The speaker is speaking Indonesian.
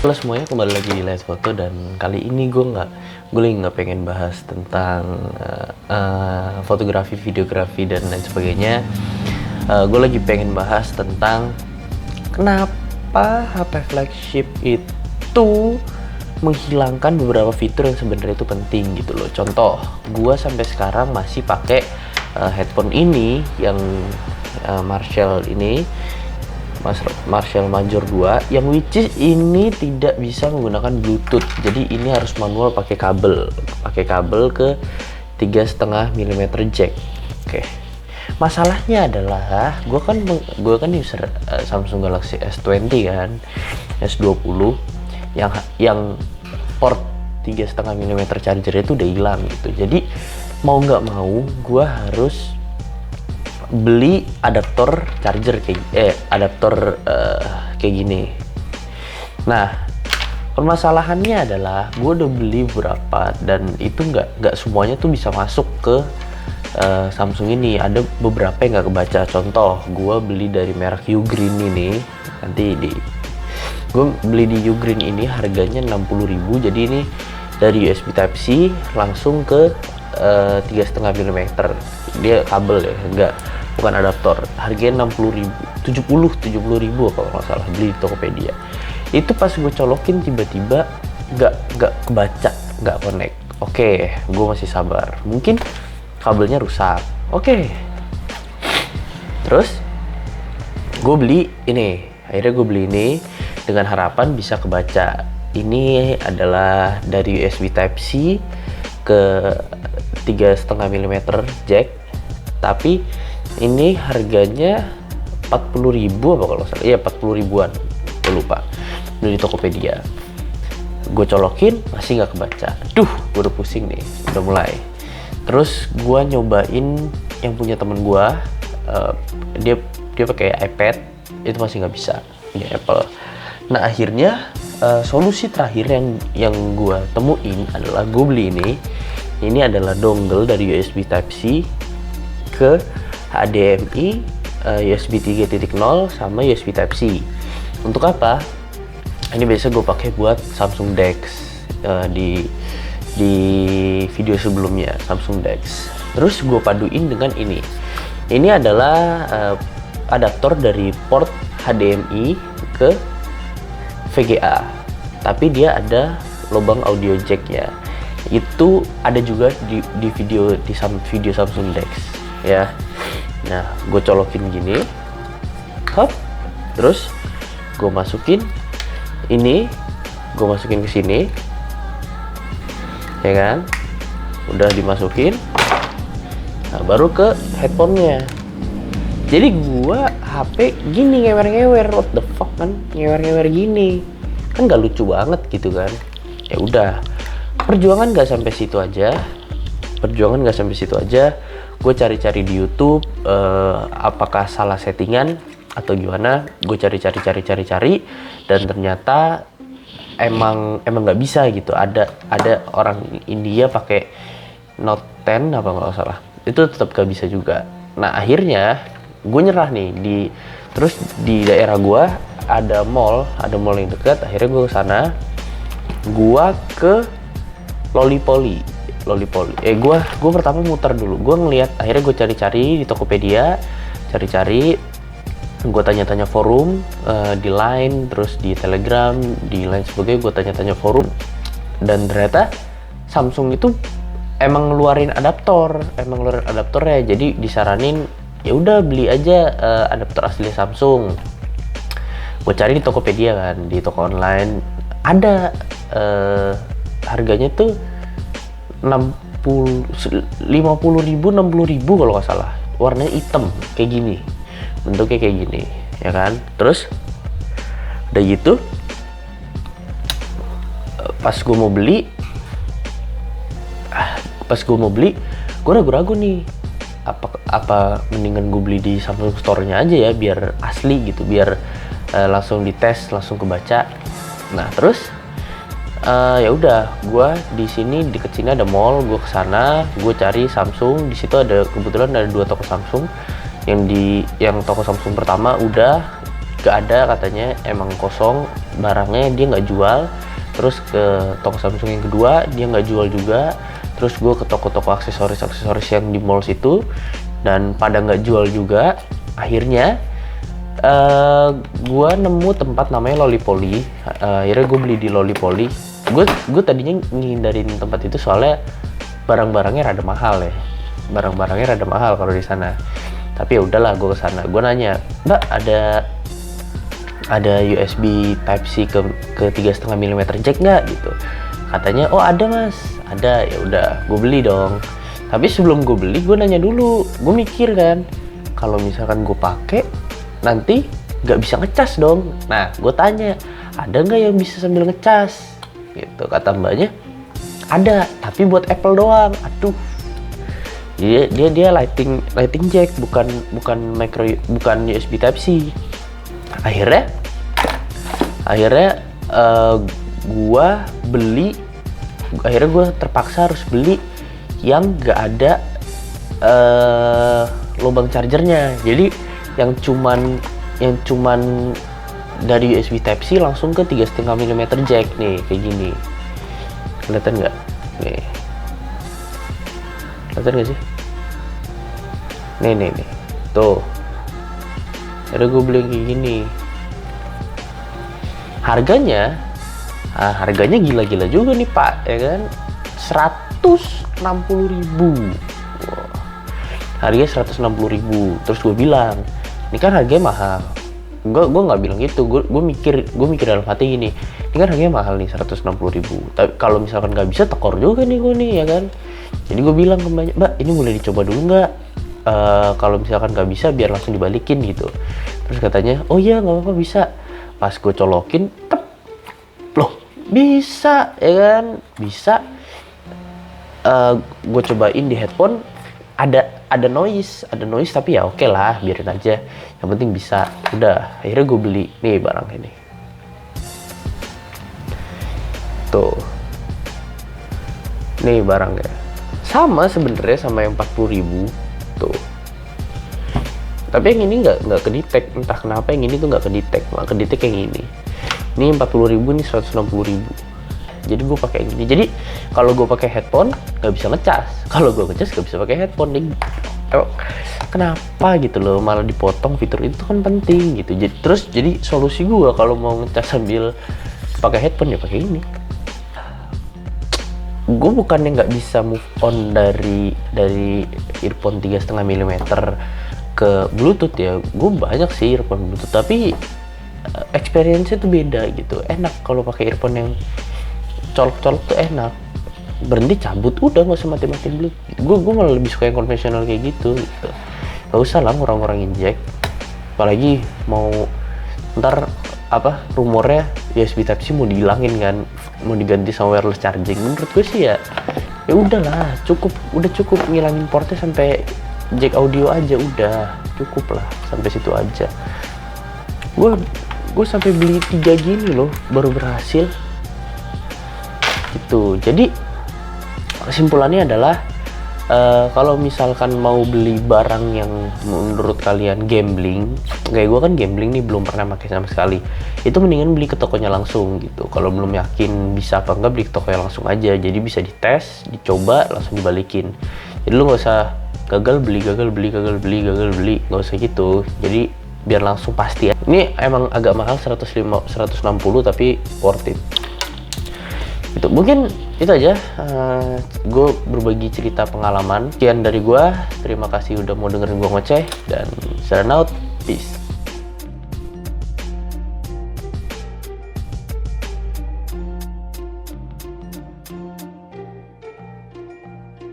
Halo semuanya, kembali lagi di Let's Foto, dan kali ini gue nggak pengen bahas tentang fotografi, videografi dan lain sebagainya. Gue lagi pengen bahas tentang kenapa HP flagship itu menghilangkan beberapa fitur yang sebenarnya itu penting gitu loh. Contoh, gue sampai sekarang masih pakai headphone ini yang Marshall ini, Marshall Major 2, yang which is ini tidak bisa menggunakan Bluetooth. Jadi ini harus manual pakai kabel ke 3,5 mm jack. Oke. Masalahnya adalah gue kan user Samsung Galaxy S20 kan, S20 yang port 3,5 mm charger itu udah hilang gitu. Jadi mau nggak mau gue harus beli adaptor charger kayak gini. Nah, permasalahannya adalah gue udah beli berapa dan itu nggak semuanya tuh bisa masuk ke Samsung ini. Ada beberapa yang nggak kebaca. Contoh, gue beli dari merek Ugreen ini. Gue beli di Ugreen ini harganya 60.000. Jadi ini dari USB Type C langsung ke 3,5 mm. Dia kabel ya, bukan adaptor. Harganya 70.000 kalau nggak salah, beli di Tokopedia. Itu pas gue colokin tiba-tiba nggak kebaca, nggak connect. Oke, gue masih sabar, mungkin kabelnya rusak. Oke, terus gue beli ini. Akhirnya gue beli ini dengan harapan bisa kebaca. Ini adalah dari USB Type C ke 3,5 mm jack, tapi ini harganya 40.000 apa kalau salah, iya 40 ribuan, gue lupa, dari Tokopedia. Gue colokin masih nggak kebaca. Gue udah pusing nih, udah mulai. Terus gue nyobain yang punya temen gue, dia pakai iPad, itu masih nggak bisa, punya Apple. Nah akhirnya solusi terakhir yang gue temuin adalah gue beli ini. Ini adalah dongle dari USB Type C ke HDMI, USB 3.0 sama USB Type C. Untuk apa? Ini biasa gue pakai buat Samsung DeX, di video sebelumnya Samsung DeX. Terus gue paduin dengan ini. Ini adalah adaptor dari port HDMI ke VGA, tapi dia ada lubang audio jack ya. Itu ada juga di video Samsung DeX ya. Nah, gue colokin gini, hop, terus gue masukin ini, gue masukin ke sini, ya kan? Udah dimasukin, nah baru ke headphone-nya. Jadi gue HP gini ngewer-ngewer, what the fuck kan, ngewer-ngewer gini, kan gak lucu banget gitu kan? Ya udah. Perjuangan nggak sampai situ aja. Gue cari-cari di YouTube, apakah salah settingan atau gimana. Gue cari, dan ternyata emang nggak bisa gitu. Ada orang India pakai Note 10 apa nggak salah, itu tetap gak bisa juga. Nah akhirnya gue nyerah nih. Terus di daerah gue ada mall yang dekat. Akhirnya gue kesana, gue ke Lollipoli. Gue pertama muter dulu. Gue ngeliat, akhirnya gue cari-cari di Tokopedia, gue tanya-tanya forum, di Line, terus di Telegram, di lain sebagainya. Gue tanya-tanya forum, dan ternyata Samsung itu emang ngeluarin adaptornya. Jadi disaranin ya udah beli aja adaptor asli Samsung. Gue cari di Tokopedia kan, di toko online ada, harganya tuh 50.000, 60.000 kalau nggak salah. Warnanya hitam kayak gini, bentuknya kayak gini, ya kan? Terus udah gitu, pas gue mau beli, gue ragu-ragu nih. Apa mendingan gue beli di Samsung Store-nya aja ya, biar asli gitu, biar langsung dites, langsung kebaca. Nah terus ya udah, gue di sini deket sini ada mall, gue kesana, gue cari Samsung. Di situ kebetulan ada 2 toko Samsung. Yang toko Samsung pertama udah, gak ada katanya, emang kosong barangnya, dia nggak jual. Terus ke toko Samsung yang kedua dia nggak jual juga. Terus gue ke toko-toko aksesoris yang di mall situ dan pada nggak jual juga. Akhirnya gue nemu tempat namanya Lollipoli. Akhirnya gue beli di Lollipoli. Gue tadinya ngindarin tempat itu soalnya barang-barangnya rada mahal ya. Barang-barangnya rada mahal kalau di sana. Tapi ya udahlah, gue kesana. Gue nanya, Mbak, ada USB Type C ke 3,5 mm jack nggak gitu? Katanya, oh ada mas, ada. Ya udah, gue beli dong. Tapi sebelum gue beli, gue nanya dulu. Gue mikir kan, kalau misalkan gue pakai nanti nggak bisa ngecas dong. Nah, gue tanya, ada nggak yang bisa sambil ngecas? Gitu kata mbaknya, ada, tapi buat Apple doang. Aduh, dia lighting jack, bukan USB Type C. Akhirnya gua terpaksa harus beli yang gak ada lubang chargernya. Jadi yang cuman dari USB Type C langsung ke 3,5 mm jack nih, kayak gini. Kelihatan nggak? Nih, kelihatan nggak sih? Nih, tuh. Ada gue beli kayak gini. Harganya gila-gila juga nih Pak, ya kan? 160.000. Wow. Harganya 160.000. Terus gue bilang, ini kan harganya mahal. Gue nggak bilang gitu. Gue mikir dalam hati gini, ini kan harganya mahal nih, 160.000. Tapi kalau misalkan nggak bisa, tekor juga nih gue nih, ya kan? Jadi gue bilang ke Mbak, ini boleh dicoba dulu nggak? Kalau misalkan nggak bisa, biar langsung dibalikin gitu. Terus katanya, oh iya nggak apa-apa, bisa. Pas gue colokin, loh bisa, ya kan? Bisa. Gue cobain di headphone, ada noise tapi ya oke lah, biarin aja. Yang penting bisa. Udah, akhirnya gue beli nih barang ini. Tuh, nih barangnya. Sama sebenarnya sama yang 40.000 tuh. Tapi yang ini nggak kedetek, entah kenapa yang ini tuh nggak kedetek, malah kedetek yang ini. Ini 40.000, nih 160.000. Jadi gue pakai yang ini. Jadi kalau gue pakai headphone nggak bisa ngecas. Kalau gue ngecas nggak bisa pakai headphone. Kenapa gitu loh? Malah dipotong fitur itu kan penting gitu. Jadi solusi gue kalau mau ngecas sambil pakai headphone ya pakai ini. Gue bukannya nggak bisa move on dari earphone 3,5 mm ke Bluetooth ya. Gue banyak sih earphone Bluetooth, tapi experience-nya tuh beda gitu. Enak kalau pakai earphone yang colok-colok tuh enak. Berhenti cabut, udah nggak usah mati-matiin Bluetooth. Gue malah lebih suka yang konvensional kayak gitu. Gak usah lah ngurang-ngurangin jack. Apalagi mau ntar rumornya USB Type C mau dihilangin kan, mau diganti sama wireless charging. Menurut gue sih ya udahlah, udah cukup ngilangin portnya sampai jack audio aja, udah cukup lah sampai situ aja. Gue sampai beli 3 gini loh baru berhasil gitu. Jadi kesimpulannya adalah kalau misalkan mau beli barang yang menurut kalian gambling, kayak gue kan gambling nih, belum pernah pakai sama sekali, itu mendingan beli ke tokonya langsung gitu. Kalau belum yakin bisa apa enggak, beli ke tokonya langsung aja. Jadi bisa dites, dicoba, langsung dibalikin. Jadi lu nggak usah gagal beli, nggak usah gitu. Jadi biar langsung pasti ya. Ini emang agak mahal, 160 tapi worth it. Itu mungkin itu aja. Gue berbagi cerita pengalaman. Sekian dari gue. Terima kasih udah mau dengerin gue ngoceh, dan sign out. Peace.